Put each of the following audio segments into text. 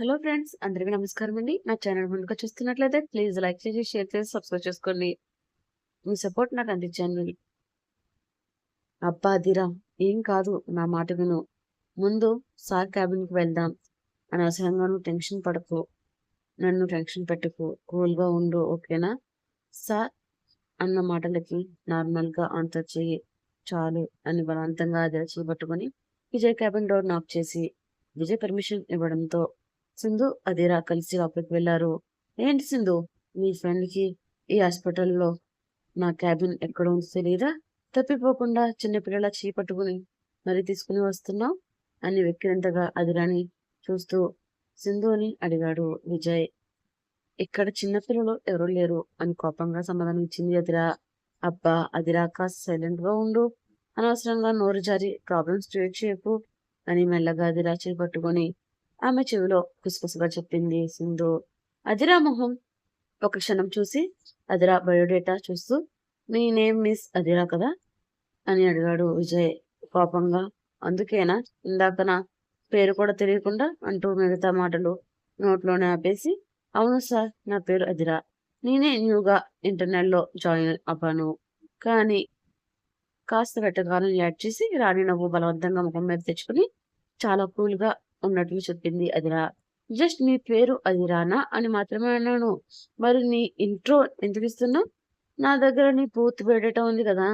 Hello friends, అందరికీ నమస్కారం అండి. నా ఛానల్ ముందుగా చూస్తున్నట్లయితే ప్లీజ్ లైక్ చేసి, షేర్ చేసి, సబ్స్క్రైబ్ చేసుకోండి. మీ సపోర్ట్ నాకు అందించండి. అబ్బా అదిరా, ఏం కాదు, నా మాట విను. ముందు సార్ క్యాబిన్కి వెళ్దాం. అనవసరంగా నువ్వు టెన్షన్ పడకు, నన్ను టెన్షన్ పెట్టుకు, కూల్గా ఉండు, ఓకేనా? సార్ అన్న మాటలకి నార్మల్గా ఆన్సర్ చెయ్యి చాలు అని బలవంతంగా అదిరా చేపట్టుకొని విజయ్ క్యాబిన్ డోర్ నాక్ చేసి విజయ్ పర్మిషన్ ఇవ్వడంతో సింధు అదిరా కలిసి లోపలికి వెళ్లారు. ఏంటి సింధు, మీ ఫ్రెండ్కి ఈ హాస్పిటల్లో నా క్యాబిన్ ఎక్కడ ఉందో తెలియదా? తప్పిపోకుండా చిన్నపిల్లల చేయి పట్టుకుని మరీ తీసుకుని వస్తున్నావు అని వెక్కినంతగా అదిరాని చూస్తూ సింధుని అడిగాడు విజయ్. ఇక్కడ చిన్నపిల్లలు ఎవరూ లేరు అని కోపంగా సమాధానం ఇచ్చింది అదిరా. అబ్బా అదిరా, కాస్త సైలెంట్ గా ఉండు, అనవసరంగా నోరు జారి ప్రాబ్లమ్స్ క్రియేట్ చేయకు అని మెల్లగా అదిరా చేయి పట్టుకొని ఆమె చెవిలో కుసకుసగా చెప్పింది సింధు. అదిరా మొహం ఒక క్షణం చూసి అదిరా బయోడేటా చూస్తూ, మీ నేమ్ మిస్ అదిరా కదా అని అడిగాడు విజయ్ కోపంగా. అందుకేనా ఇందాక నా పేరు కూడా తెలియకుండా అంటూ మిగతా మాటలు నోట్లోనే ఆపేసి, అవును సార్, నా పేరు అదిరా. నేనే న్యూగా ఇంటర్నెట్లో జాయిన్ అవ్వాను. కానీ కాస్త వెటకారం యాడ్ చేసి రాణి నవ్వు బలవంతంగా ముఖం మీద తెచ్చుకుని చాలా కూల్గా ఉన్నట్లు చెప్పింది అదిరా. జస్ట్ నీ పేరు అదిరానా అని మాత్రమే అన్నాను. మరి నీ ఇంట్రో ఎందుకు ఇస్తున్నావు? నా దగ్గర నీ పూర్తి బయోడేటా ఉంది కదా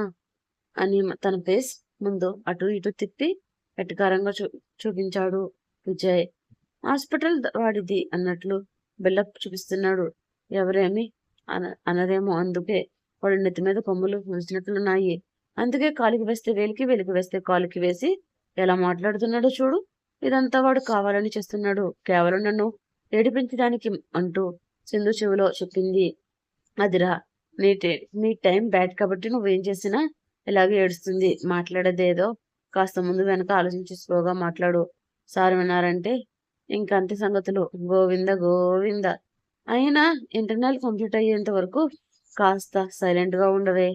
అని తన ఫేస్ ముందు అటు ఇటు తిప్పి వెటకారంగా చూపించాడు విజయ్. హాస్పిటల్ వాడిది అన్నట్లు బిల్డప్ చూపిస్తున్నాడు. ఎవరేమి అనరేమో, అందుకే వాడి నెత్తి మీద కొమ్ములు పూసినట్లున్నాయి. అందుకే కాలికి వేస్తే వేలికి, వేలికి వేస్తే కాలికి వేసి ఎలా మాట్లాడుతున్నాడో చూడు. ఇదంతా వాడు కావాలని చేస్తున్నాడు, కేవలం నన్ను ఏడిపించడానికి అంటూ సింధు చెవిలో చెప్పింది అదిరా. నీ టైం బ్యాడ్ కాబట్టి నువ్వేం చేసినా ఇలాగే ఏడుస్తుంది. మాట్లాడేదేదో కాస్త ముందు వెనక ఆలోచించి స్లోగా మాట్లాడు. సార్ విన్నారంటే ఇంకంతే సంగతులు, గోవింద గోవింద. అయినా ఇంటర్నల్ కంప్లీట్ అయ్యేంత వరకు కాస్త సైలెంట్ గా ఉండవే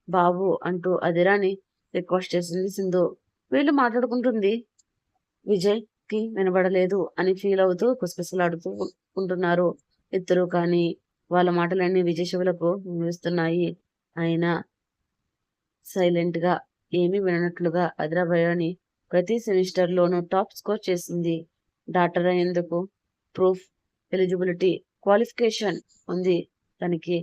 బాబు అంటూ అదిరాని రిక్వెస్ట్ చేసింది సింధు. వీళ్ళు మాట్లాడుకుంటుంది విజయ్ కి వినబడలేదు అని ఫీల్ అవుతూ కుసకుసలాడుతూ ఉంటున్నారు ఇద్దరు. కానీ వాళ్ళ మాటలన్నీ విజయ్ చెవులకు వినిపిస్తున్నాయి. అయినా సైలెంట్ గా ఏమీ విననట్లుగా అదిరాబోయని ప్రతి సెమిస్టర్ లోనూ టాప్ స్కోర్ చేసింది. డాక్టర్ అయ్యేందుకు ప్రూఫ్, ఎలిజిబిలిటీ, క్వాలిఫికేషన్ ఉంది తనకి.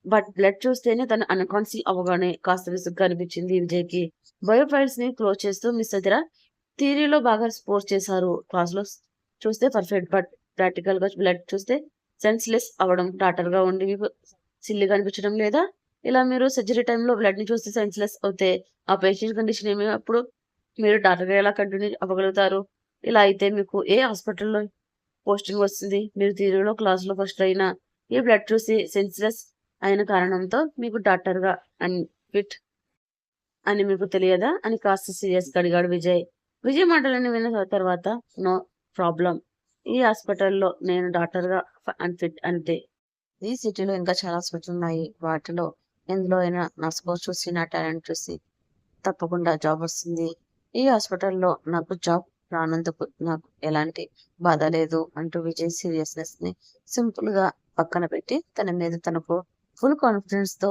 బట్ బ్లడ్ చూస్తేనే తను అన్కాన్షియస్ అవగానే కాస్త విసుగ్గా అనిపించింది విజయ్కి. బయో ఫైల్స్ ని క్లోజ్ చేస్తూ, మిస్ అదిరా, థియరీలో బాగా స్కోర్ చేశారు, క్లాస్లో చూస్తే పర్ఫెక్ట్, బట్ ప్రాక్టికల్ గా బ్లడ్ చూస్తే సెన్స్లెస్ అవ్వడం డాక్టర్ గా ఉండి మీకు సిల్లిగా అనిపించడం లేదా? ఇలా మీరు సర్జరీ టైంలో బ్లడ్ ని చూస్తే సెన్స్లెస్ అవుతే ఆ పేషెంట్ కండిషన్ ఏమి? అప్పుడు మీరు డాక్టర్ గా ఎలా కంటిన్యూ అవ్వగలుగుతారు? ఇలా అయితే మీకు ఏ హాస్పిటల్లో పోస్టింగ్ వస్తుంది? మీరు థియరీలో క్లాస్లో ఫస్ట్ అయినా ఈ బ్లడ్ చూసి సెన్స్లెస్ అయిన కారణంతో మీకు డాక్టర్ గా అన్ఫిట్ అని మీకు తెలియదా అని కాస్త సీరియస్ గా అడిగాడు విజయ్. విజయ్ మాటలన్నీ విన్న తర్వాత, నో ప్రాబ్లం, ఈ హాస్పిటల్లో నేను డాక్టర్ గా అన్ఫిట్ అంటే. ఈ సిటీలో ఇంకా చాలా హాస్పిటల్ ఉన్నాయి, వాటిలో ఎందులో అయినా నా స్కోర్ చూసి, నా టాలెంట్ చూసి తప్పకుండా జాబ్ వస్తుంది. ఈ హాస్పిటల్లో నాకు జాబ్ రానందుకు నాకు ఎలాంటి బాధ లేదు అంటూ విజయ్ సీరియస్నెస్ ని సింపుల్ గా పక్కన పెట్టి తన మీద తనకు ఫుల్ కాన్ఫిడెన్స్ తో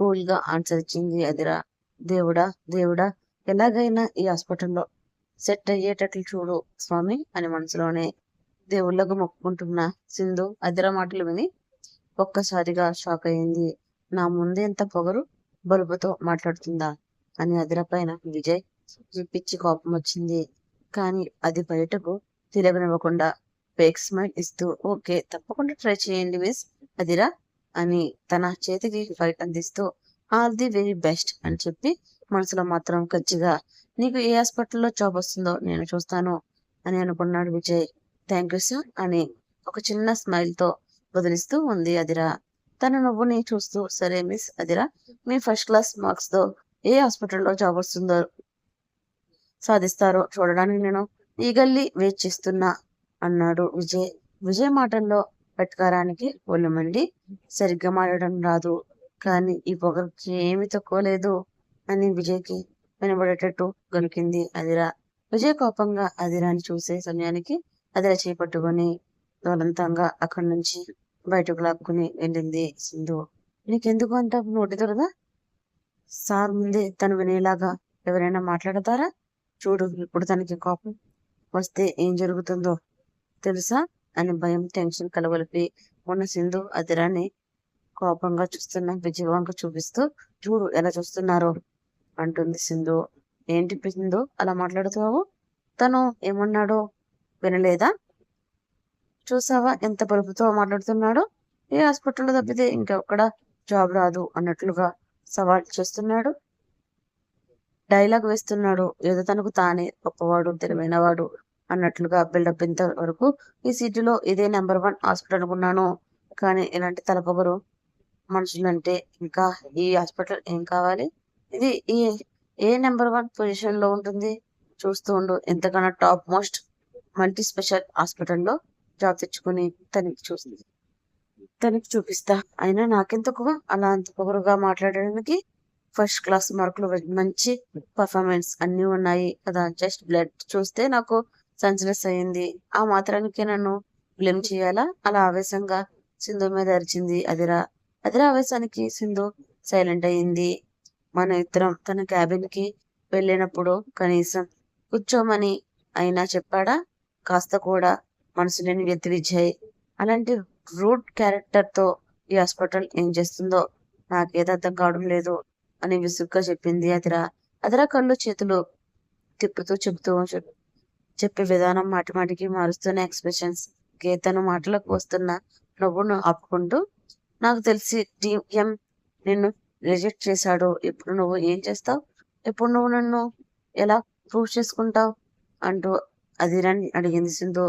కూల్ గా ఆన్సర్ ఇచ్చింది అదిరా. దేవుడా దేవుడా, ఎలాగైనా ఈ హాస్పిటల్లో సెట్ అయ్యేటట్లు చూడు స్వామి అని మనసులోనే దేవుళ్ళకు మొక్కుకుంటున్న సింధు అదిరా మాటలు విని ఒక్కసారిగా షాక్ అయింది. నా ముందే ఎంత పొగరు, బలుపుతో మాట్లాడుతుందా అని అదిరా పైన విజయ్ పిచ్చి కోపం వచ్చింది. కానీ అది బయటకు తెలియనివ్వకుండా ఫేక్ స్మైల్ ఇస్తూ, ఓకే తప్పకుండా ట్రై చేయండి మిస్ అదిరా అని తన చేతికి ఫైట్ అందిస్తూ, ఆల్ ది వెరీ బెస్ట్ అని చెప్పి మనసులో మాత్రం ఖచ్చితంగా నీకు ఏ హాస్పిటల్లో జాబ్ వస్తుందో నేను చూస్తాను అని అనుకున్నాడు విజయ్. థ్యాంక్ యూ సార్ అని ఒక చిన్న స్మైల్ తో వదిలిస్తూ ఉంది అదిరా. తన నవ్వుని చూస్తూ, సరే మిస్ అదిరా, మీ ఫస్ట్ క్లాస్ మార్క్స్ తో ఏ హాస్పిటల్లో జాబ్ వస్తుందో సాధిస్తారో చూడడానికి నేను ఈగల్లీ వెయిట్ చేస్తున్నా అన్నాడు విజయ్. విజయ్ మాటల్లో వెటకారానికి ఒళ్ళు మండి, సరిగ్గా మాట్లాడడం రాదు కానీ ఈ పొగకి ఏమీ తక్కువ లేదు అని విజయ్కి వినబడేటట్టు గొలికింది అదిరా. విజయ్ కోపంగా అదిరాని చూసే సమయానికి అదిరా చేపట్టుకొని బలవంతంగా అక్కడి నుంచి బయటకు లాక్కుని వెళ్ళింది సింధు. నీకెందుకు అంత నోటి దొరద? సార్ ముందే తను వినేలాగా ఎవరైనా మాట్లాడతారా? చూడు ఇప్పుడు తనకి కోపం వస్తే ఏం జరుగుతుందో తెలుసా అని భయం టెన్షన్ కలగలిపి ఉన్న సింధు అదిరాన్ని కోపంగా చూస్తున్న విజయ్ వంక చూపిస్తూ చూడు ఎలా చూస్తున్నారో అంటుంది సింధు. ఏంటి సింధు అలా మాట్లాడుతున్నావు? తను ఏమన్నాడో వినలేదా? చూసావా ఎంత బలుపుతో మాట్లాడుతున్నాడో? ఏ హాస్పిటల్లో తప్పితే ఇంకెక్కడ జాబ్ రాదు అన్నట్లుగా సవాల్ చేస్తున్నాడు, డైలాగ్ వేస్తున్నాడు. ఏదో తనకు తానే గొప్పవాడు తెలివైనవాడు అన్నట్లుగా బిల్డప్. ఇంత వరకు ఈ సిటీలో ఇదే నెంబర్ 1 హాస్పిటల్ అనుకున్నాను, కానీ ఇలాంటి తలపొగరు మనుషులంటే ఇంకా ఈ హాస్పిటల్ ఏం కావాలి? ఇది ఏ నెంబర్ 1 పొజిషన్ లో ఉంటుంది? చూస్తూ ఉండు, ఎంతకన్నా టాప్ మోస్ట్ మల్టీ స్పెషల్ హాస్పిటల్లో జాబ్ తెచ్చుకుని తనకి చూపిస్తా. అయినా నాకెందుకు అలా అంత పొగరుగా మాట్లాడడానికి? ఫస్ట్ క్లాస్ మార్కులు, మంచి పర్ఫార్మెన్స్ అన్నీ ఉన్నాయి కదా. జస్ట్ బ్లడ్ చూస్తే నాకు సెన్స్లెస్ అయింది. ఆ మాత్రానికి నన్ను బ్లేమ్ చేయాలా? అలా ఆవేశంగా సింధు మీద అరిచింది అదిరా. ఆవేశానికి సింధు సైలెంట్ అయింది. మన ఇద్దరం తన క్యాబిన్ కి వెళ్ళినప్పుడు కనీసం కూర్చోమని అయినా చెప్పాడా? కాస్త కూడా మనసు లేని వ్యక్తి విజయ్. అలాంటి రూట్ క్యారెక్టర్ తో ఈ హాస్పిటల్ ఏం చేస్తుందో నాకేదో అర్థం కావడం లేదు అని విసుగ్గా చెప్పింది అదిరా కళ్ళు చేతులు తిప్పుతూ చెప్పే విధానం మాటి మాటికి మారుస్తున్న ఎక్స్ప్రెషన్స్ గీతను మాటలకు వస్తున్న నవ్వును ఆపుకుంటూ, నాకు తెలిసి టీఎం నిన్ను రిజెక్ట్ చేశాడు. ఇప్పుడు నువ్వు ఏం చేస్తావు? ఇప్పుడు నువ్వు నన్ను ఎలా ప్రూవ్ చేసుకుంటావు అంటూ అదిరాని అడిగింది సింధు.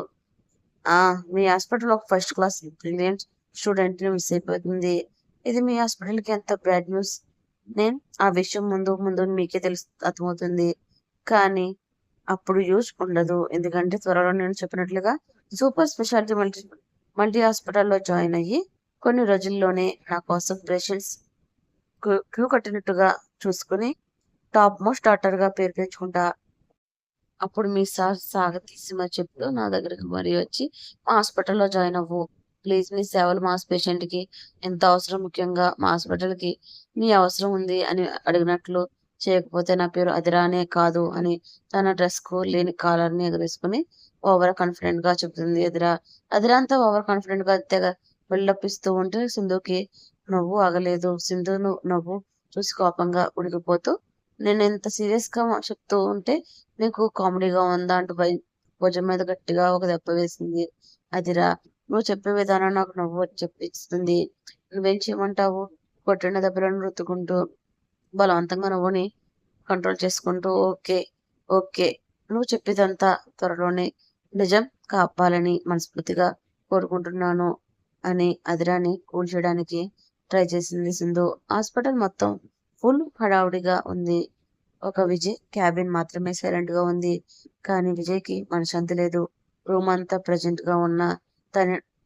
మీ హాస్పిటల్ ఒక ఫస్ట్ క్లాస్ బ్రిలియంట్ స్టూడెంట్ ని మిస్ అయిపోతుంది. ఇది మీ హాస్పిటల్ కి ఎంత బ్యాడ్ న్యూస్. నేను ఆ విషయం ముందు మీకే అర్థమవుతుంది, కానీ అప్పుడు యూజ్ ఉండదు. ఎందుకంటే త్వరలో నేను చెప్పినట్లుగా సూపర్ స్పెషాలిటీ మల్టీ హాస్పిటల్లో జాయిన్ అయ్యి కొన్ని రోజుల్లోనే నా కోసం పేషెంట్స్ క్యూ కట్టినట్టుగా చూసుకుని టాప్ మోస్ట్ డాక్టర్ గా పేరు పెంచుకుంటా. అప్పుడు మీ సార్ సాగతీసి మరి చెప్తూ నా దగ్గరికి మరీ వచ్చి మా హాస్పిటల్లో జాయిన్ అవ్వు ప్లీజ్. మీ సేవలు మా పేషెంట్ కి ఎంత అవసరం, ముఖ్యంగా మా హాస్పిటల్ కి మీ అవసరం ఉంది అని అడిగినట్లు చేయకపోతే నా పేరు అదిరానే కాదు అని తన డ్రెస్ కు లేని కాలర్ ని ఎగరేసుకుని ఓవర్ కాన్ఫిడెంట్ గా చెప్తుంది అదిరా అంతా ఓవర్ కాన్ఫిడెంట్ గా తెగ వెళ్ళప్పిస్తూ ఉంటే సింధుకి నవ్వు ఆగలేదు. సింధు నవ్వు చూసి కోపంగా ఉడికిపోతూ, నేను ఎంత సీరియస్ గా చెప్తూ ఉంటే నీకు కామెడీగా ఉందా అంటూ భుజం మీద గట్టిగా ఒక దెబ్బ వేసింది అదిరా. నువ్వు చెప్పే విధానం నాకు నవ్వు చెప్పిస్తుంది. నువ్వేం చేయమంటావు? కొట్టిన దెబ్బలను రుద్దుకుంటూ బలవంతంగా నవ్వుని కంట్రోల్ చేసుకుంటూ, ఓకే ఓకే నువ్వు చెప్పేదంతా త్వరలోనే నిజం కాపాలని మనస్ఫూర్తిగా కోరుకుంటున్నాను అని అదిరాని కూల్ చేయడానికి ట్రై చేసింది సింధు. హాస్పిటల్ మొత్తం ఫుల్ హడావుడిగా ఉంది. ఒక విజయ్ క్యాబిన్ మాత్రమే సైలెంట్ గా ఉంది. కానీ విజయ్ కి మనశ్శాంతి లేదు. రూమ్ అంతా ప్రెజెంట్ గా ఉన్న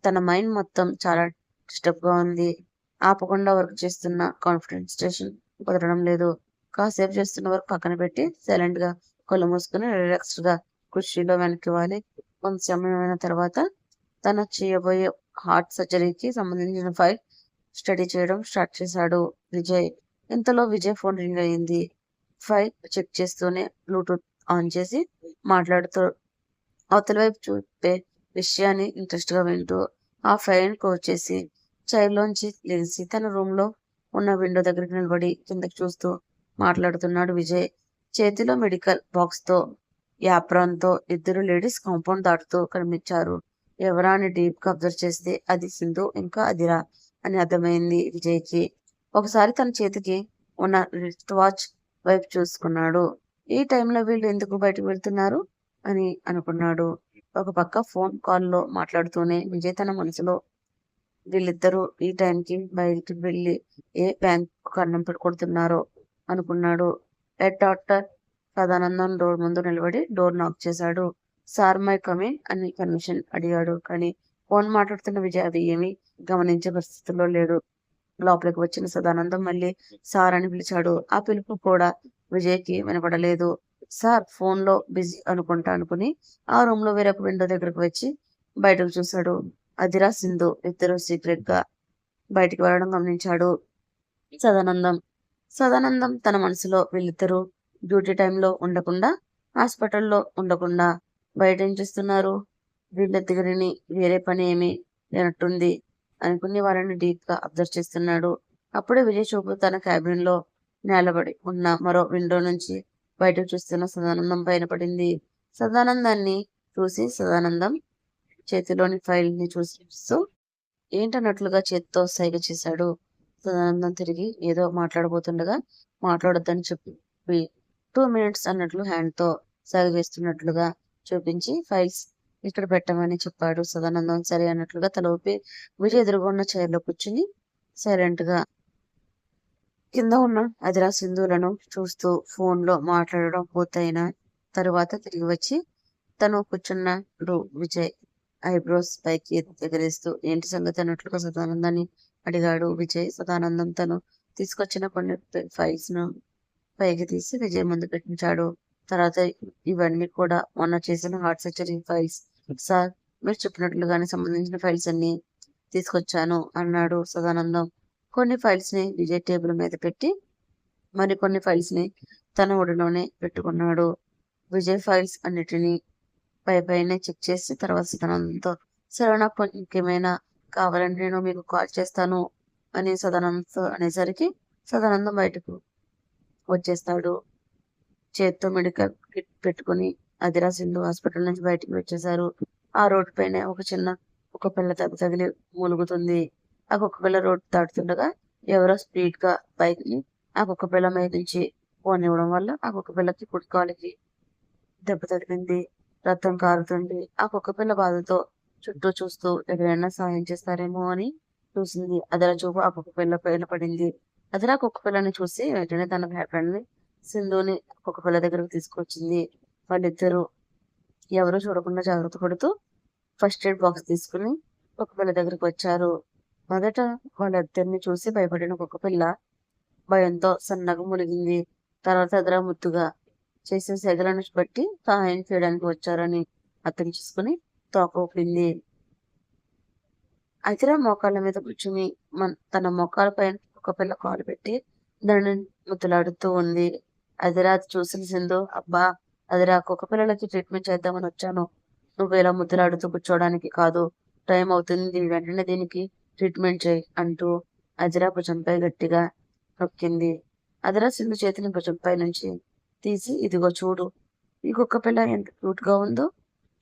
తన మైండ్ మొత్తం చాలా డిస్టర్బ్ గా ఉంది. ఆపకుండా వర్క్ చేస్తున్న కాన్సన్ట్రేషన్ కుదరడం లేదు. కాసేపు చేస్తున్న వర్క్ పక్కన పెట్టి సైలెంట్ గా కళ్ళు మూసుకుని రిలాక్స్డ్ గా కుర్చీలో వెనక్కి వాలి కొంత సమయమైన తర్వాత తన చేయబోయే హార్ట్ సర్జరీకి సంబంధించిన ఫైల్ స్టడీ చేయడం స్టార్ట్ చేశాడు విజయ్. ఇంతలో విజయ్ ఫోన్ రింగ్ అయింది. ఫైల్ చెక్ చేస్తూనే బ్లూటూత్ ఆన్ చేసి మాట్లాడుతూ అవతల వైపు చూపే విషయాన్ని ఇంట్రెస్ట్ గా వింటూ ఆ ఫైల్ క్లోజ్ చేసి చైర్లోంచి లేచి తన రూమ్ లో ఉన్న విండో దగ్గరికి నిలబడి కిందకి చూస్తూ మాట్లాడుతున్నాడు విజయ్. చేతిలో మెడికల్ బాక్స్ తో యాప్రాన్ తో ఇద్దరు లేడీస్ కాంపౌండ్ దాటుతూ కనిపించారు. ఎవరా అని డీప్ గా అబ్జర్వ్ చేస్తే అది సింధు ఇంకా అదిరా అని అర్థమైంది విజయ్ కి. ఒకసారి తన చేతికి ఉన్న రిస్ట్ వాచ్ వైపు చూసుకున్నాడు. ఈ టైంలో వీళ్ళు ఎందుకు బయటకు వెళ్తున్నారు అని అనుకున్నాడు. ఒక పక్క ఫోన్ కాల్లో మాట్లాడుతూనే విజయ్ తన మనసులో వీళ్ళిద్దరూ ఈ టైంకి బయటకు వెళ్ళి ఏ బ్యాంకు కన్నం కొడుతున్నారో అనుకున్నాడు. హెడ్ డాక్టర్ సదానందం డోర్ ముందు నిలబడి డోర్ నాక్ చేశాడు. సార్ మై కమిన్ అని పర్మిషన్ అడిగాడు. కానీ ఫోన్ మాట్లాడుతున్న విజయ్ అది ఏమీ గమనించే పరిస్థితుల్లో లేడు. లోపలికి వచ్చిన సదానందం మళ్ళీ సార్ అని పిలిచాడు. ఆ పిలుపు కూడా విజయ్కి వినపడలేదు. సార్ ఫోన్లో బిజీ అనుకుని ఆ రూమ్ లో వేరొక విండో దగ్గరకు వచ్చి బయటకు చూశాడు. అదిరా సింధు ఇద్దరు సీక్రెట్ గా బయటికి వెళ్ళడం గమనించాడు సదానందం. సదానందం తన మనసులో వీళ్ళిద్దరూ డ్యూటీ టైంలో ఉండకుండా, హాస్పిటల్లో ఉండకుండా బయట ఏం చేస్తున్నారు, వీళ్ళ దగ్గరని వేరే పని ఏమీ లేనట్టుంది అనుకుని వాళ్ళని డీప్ గా అబ్జర్వ్ చేస్తున్నాడు. అప్పుడే విజయ్ చూపు తన క్యాబిన్ లో నిలబడి ఉన్న మరో విండో నుంచి బయటకు చూస్తున్న సదానందం పైన పడింది. సదానందాన్ని చూసి సదానందం చేతిలోని ఫైల్ ని చూస్తూ ఏంటన్నట్లుగా చేత్తో సైగ చేశాడు. సదానందం తిరిగి ఏదో మాట్లాడబోతుండగా మాట్లాడొద్దని చెప్పి 2 మినిట్స్ అన్నట్లు హ్యాండ్ తో సైగ చేస్తున్నట్లుగా చూపించి ఫైల్స్ ఇక్కడ పెట్టమని చెప్పాడు. సదానందం సరే అన్నట్లుగా తల ఊపి విజయ్ ఎదురుగా ఉన్న చైర్లో కూర్చుని సైలెంట్ గా కింద ఉన్న అదిరా సింధులను చూస్తూ ఫోన్ లో మాట్లాడడం పూర్తయిన తరువాత తిరిగి వచ్చి తను కూర్చున్నాడు. విజయ్ ఐబ్రోస్ పైకి ఎగరేస్తూ ఏంటి సంగతి అన్నట్లుగా సదానందాన్ని అడిగాడు విజయ్. సదానందం తను తీసుకొచ్చిన కొన్ని ఫైల్స్ ను పైకి తీసి విజయ్ ముందు పెట్టించాడు. తర్వాత ఇవన్నీ కూడా మొన్న చేసిన హార్ట్ సర్జరీ ఫైల్స్ సార్, మీరు చెప్పినట్లుగానే సంబంధించిన ఫైల్స్ అన్ని తీసుకొచ్చాను అన్నాడు సదానందం. కొన్ని ఫైల్స్ ని విజయ్ టేబుల్ మీద పెట్టి మరికొన్ని ఫైల్స్ ని తన ఒడిలోనే పెట్టుకున్నాడు. విజయ్ ఫైల్స్ అన్నిటినీ పైనే చెక్ చేసి తర్వాత సదానందంతో సరే నాకు ఇంకేమైనా కావాలంటే నేను మీకు కాల్ చేస్తాను అని సదానందంతో అనేసరికి సదానందం బయటకు వచ్చేస్తాడు. చేత్తో మెడికల్ కిట్ పెట్టుకుని అదిరా సింధు హాస్పిటల్ నుంచి బయటికి వచ్చేశారు. ఆ రోడ్డు పైన ఒక పిల్ల దెబ్బ తగిలి మూలుగుతుంది. ఆ కుక్క పిల్ల రోడ్డు దాటుతుండగా ఎవరో స్పీడ్ గా బైక్ ని ఆ కుక్క పిల్ల మీద నుంచి పోనివ్వడం వల్ల ఆ కుక్క పిల్లకి కుడికాలికి దెబ్బ తగిలింది. రక్తం కారుతుంది. ఆ కుక్క పిల్ల బాధతో చుట్టూ చూస్తూ ఎవరైనా సాయం చేస్తారేమో అని చూసింది. అదిరా చూపు ఆ కుక్క పిల్ల పైన పడింది. అదిరా కుక్క పిల్లని చూసి వెంటనే తన ఫ్రెండ్ ని సింధుని కుక్క పిల్ల దగ్గరకు తీసుకొచ్చింది. వాళ్ళిద్దరూ ఎవరు చూడకుండా జాగ్రత్త పడుతూ ఫస్ట్ ఎయిడ్ బాక్స్ తీసుకుని కుక్క పిల్ల దగ్గరకు వచ్చారు. మొదట వాళ్ళిద్దరిని చూసి భయపడిన కుక్క పిల్ల భయంతో సన్నగా మునిగింది. తర్వాత అదిరా ముద్దుగా చేసిన సెగలను బట్టి సహాయం చేయడానికి వచ్చారని అర్థం చేసుకుని తోక ఊపింది. అదిరా మోకాళ్ళ మీద కూర్చుని తన మోకాళ్ళ పైన ఒక పిల్ల కాలు పెట్టి దానిని ముద్దులాడుతూ ఉంది. అదిరా చూసిన సింధు, అబ్బా అదిరా కుక్క పిల్లలకి ట్రీట్మెంట్ చేద్దామని వచ్చాను, నువ్వు ఇలా ముద్దులాడుతూ కూర్చోవడానికి కాదు, టైం అవుతుంది, వెంటనే దీనికి ట్రీట్మెంట్ చేయి అంటూ అదిరా భుజంపై గట్టిగా నొక్కింది. అదిరా సింధు చేతిని భుజంపై నుంచి తీసి ఇదిగో చూడు, ఈ కుక్క పిల్ల ఎంత క్యూట్ గా ఉందో,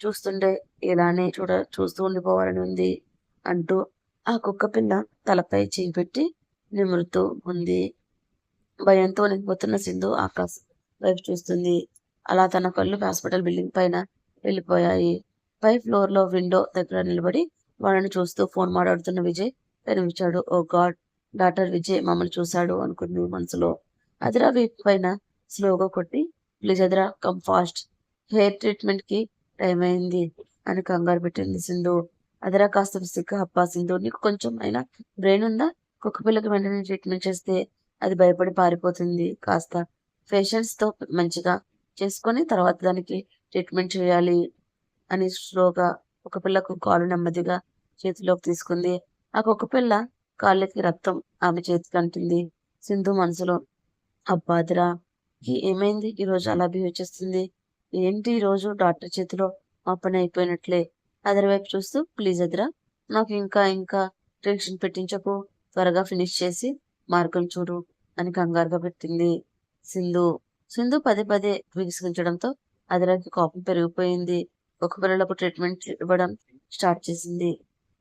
చూస్తుంటే ఇలానే చూస్తూ ఉండిపోవాలని ఉంది అంటూ ఆ కుక్క పిల్ల తలపై చేయి పెట్టి నిమురుతూ ఉంది. భయంతో నిండిపోతున్న సింధు ఆకాశం వైపు చూస్తుంది. అలా తన కళ్ళు హాస్పిటల్ బిల్డింగ్ పైన వెళ్ళిపోయాయి. పై ఫ్లోర్ లో విండో దగ్గర నిలబడి వాళ్ళని చూస్తూ ఫోన్ మాట్లాడుతున్న విజయ్ కనిపించాడు. ఓ గాడ్, డాక్టర్ విజయ్ మమ్మల్ని చూశాడు అనుకుంది మనసులో. అదిరా వీపు పైన స్లోగా కొట్టి ప్లీజ్ అదిరా కమ్ ఫాస్ట్, హెయిర్ ట్రీట్మెంట్ కి టైం అయింది అని కంగారు పెట్టింది సింధు. అదిరా కాస్త విసిగ్గా అబ్బా సింధు, నీకు కొంచెం అయినా బ్రెయిన్ ఉందా, కుక్క పిల్లకి వెంటనే ట్రీట్మెంట్ చేస్తే అది భయపడి పారిపోతుంది, కాస్త పేషెంట్స్ తో మంచిగా చేసుకొని తర్వాత దానికి ట్రీట్మెంట్ చేయాలి అని స్లోగా ఒక పిల్లకు కాలు నెమ్మదిగా చేతిలోకి తీసుకుంది. ఆ కుక్క పిల్ల కాళ్ళకి రక్తం ఆమె చేతికి అంటుంది. సింధు మనసులో అబ్బాదిరా ఏమైంది ఈ రోజు అలా బిహేవ్ చేస్తుంది, ఏంటి ఈ రోజు డాక్టర్ చేతిలో మా పని అయిపోయినట్లే. అదర్ వైపు చూస్తూ ప్లీజ్ అదిరా నాకు ఇంకా టెన్షన్ పెట్టించకు, త్వరగా ఫినిష్ చేసి మార్గం చూడు అని కంగారుగా పెట్టింది సింధు పదే విసిగించడంతో అదిరాకి కోపం పెరిగిపోయింది. ఒక పిల్లలకు ట్రీట్మెంట్ ఇవ్వడం స్టార్ట్ చేసింది.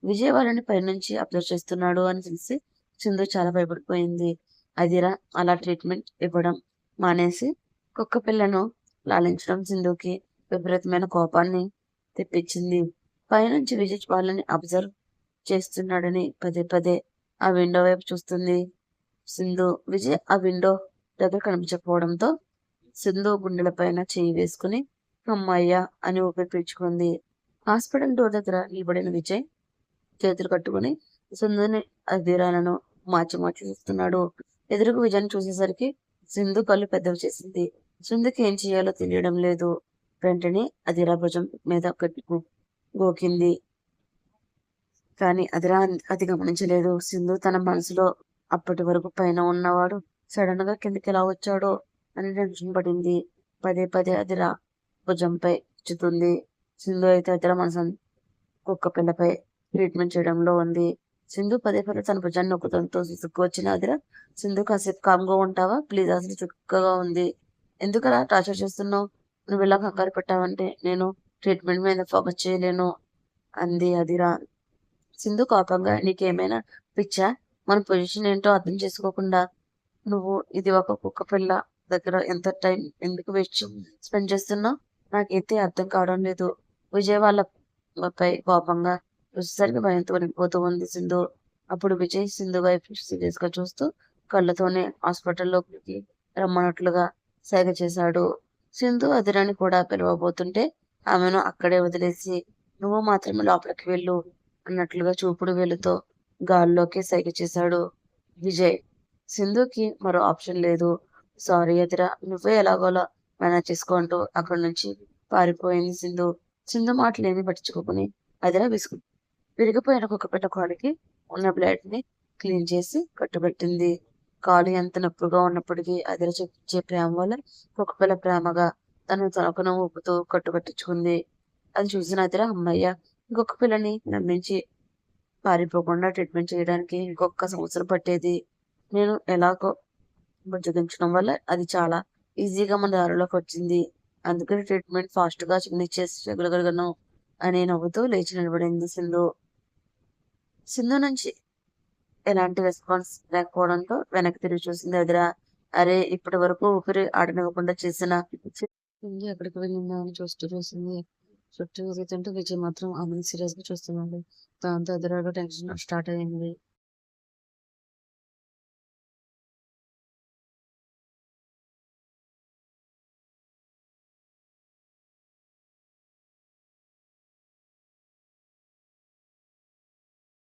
విజయ్ వాళ్ళని పైనుంచి అబ్జర్వ్ చేస్తున్నాడు అని తెలిసి సింధు చాలా భయపడిపోయింది. అదిరా అలా ట్రీట్మెంట్ ఇవ్వడం మానేసి కుక్క పిల్లను లాలించడం సింధుకి విపరీతమైన కోపాన్ని తెప్పించింది. పైనుంచి విజయ్ వాళ్ళని అబ్జర్వ్ చేస్తున్నాడని పదే ఆ విండో వైపు చూస్తుంది సింధు. విజయ్ ఆ విండో దగ్గర కనిపించకపోవడంతో సింధు గుండెల పైన చేయి వేసుకుని అమ్మయ్యా అని ఊపిరి పీల్చుకుంది. హాస్పిటల్ డోర్ దగ్గర నిలబడిన విజయ్ చేతులు కట్టుకుని సింధుని అధీరాలను మార్చి చూస్తున్నాడు. ఎదురుకు విజయ్ చూసేసరికి సింధు కళ్ళు పెద్దవి చేసింది. సింధుకి ఏం చేయాలో తెలియడం లేదు. వెంటనే అదిరా భుజం మీద గోకింది. కానీ అదిరా అది గమనించలేదు. సింధు తన మనసులో అప్పటి వరకు పైన ఉన్నవాడు సడన్ గా కిందకి ఎలా వచ్చాడో అని టెన్షన్ పడింది. పదే పదే అదిరా భుజంపై చుతుంది. సింధు అయితే అదిరా మనసు కుక్క పిల్లపై ట్రీట్మెంట్ చేయడంలో ఉంది. సింధు పదే పదే తన భుజాన్ని నొక్కుతంతో విసుగ్గు వచ్చిన అదిరా, సింధు కాసేపు కామ్గా ఉంటావా ప్లీజ్, అసలు చుక్కగా ఉంది, ఎందుకలా టార్చర్ చేస్తున్నావు, నువ్వు ఇలా కంగారు పెట్టావంటే నేను ట్రీట్మెంట్ మీద ఫోకస్ చేయలేను అంది అదిరా. సింధు కోపంగా, నీకేమైనా పిచ్చా, మన పొజిషన్ ఏంటో అర్థం చేసుకోకుండా నువ్వు ఇది ఒక కుక్క పిల్ల దగ్గర ఎంత టైం ఎందుకు వేస్ట్ స్పెండ్ చేస్తున్నావు, నాకైతే అర్థం కావడం లేదు. విజయ్ వాళ్ళపై కోపంగా చూసేసరికి భయంతో వణికిపోతూ ఉంది సింధు. అప్పుడు విజయ్ సింధు వైపు సీరియస్ గా చూస్తూ కళ్ళతోనే హాస్పిటల్లోకి రమ్మన్నట్లుగా సైగ చేశాడు. సింధు అదిరాని కూడా పిలవబోతుంటే ఆమెను అక్కడే వదిలేసి నువ్వు మాత్రమే లోపలికి వెళ్ళు అన్నట్లుగా చూపుడు వేలుతో గాల్లోకి సైగ చేశాడు విజయ్. సింధుకి మరో ఆప్షన్ లేదు. సారీ అదిరా, నువ్వే ఎలాగోలా మేనేజ్ చేసుకో అంటూ అక్కడి నుంచి పారిపోయింది సింధు. సింధు మాటలేమి పట్టించుకోకుని అదిరా విరిగిపోయిన కుక్కపిల్ల కాలుకి ఉన్న బ్లడ్ ని క్లీన్ చేసి కట్టుబెట్టింది. కాలు ఎంత నొప్పిగా ఉన్నప్పటికీ అదిర చూపించే ప్రేమ వల్ల కుక్కపిల్ల ప్రేమగా తను తనకును ఊపుతూ కట్టుబెట్టించుకుంది. అది చూసిన అదిర అమ్మయ్య, ఇంకొక పిల్లని నమ్మించి పారిపోకుండా ట్రీట్మెంట్ చేయడానికి ఇంకొక సంవత్సరం పట్టేది. నేను ఎలాగో బుజ్జగించడం వల్ల అది చాలా ఈజీగా మన దారిలోకి వచ్చింది. అందుకని ట్రీట్మెంట్ ఫాస్ట్ గా చేసి చేయగలను అని నవ్వుతూ లేచి నిలబడింది సింధు. సింధు నుంచి ఎలాంటి రెస్పాన్స్ లేకపోవడంతో వెనక్కి తిరిగి చూసింది ఎదురా. అరే, ఇప్పటి వరకు ఊపిరి ఆడనివ్వకుండా చేసిన సింధు ఎక్కడికి వెళ్ళిందా అని చూసింది. చుట్టూ తిరుగుతుంటూ విజయ్ మాత్రం ఆమెను సీరియస్ గా చూస్తున్నాడు. దాంతో ఎదురుగా టెన్షన్ స్టార్ట్ అయింది.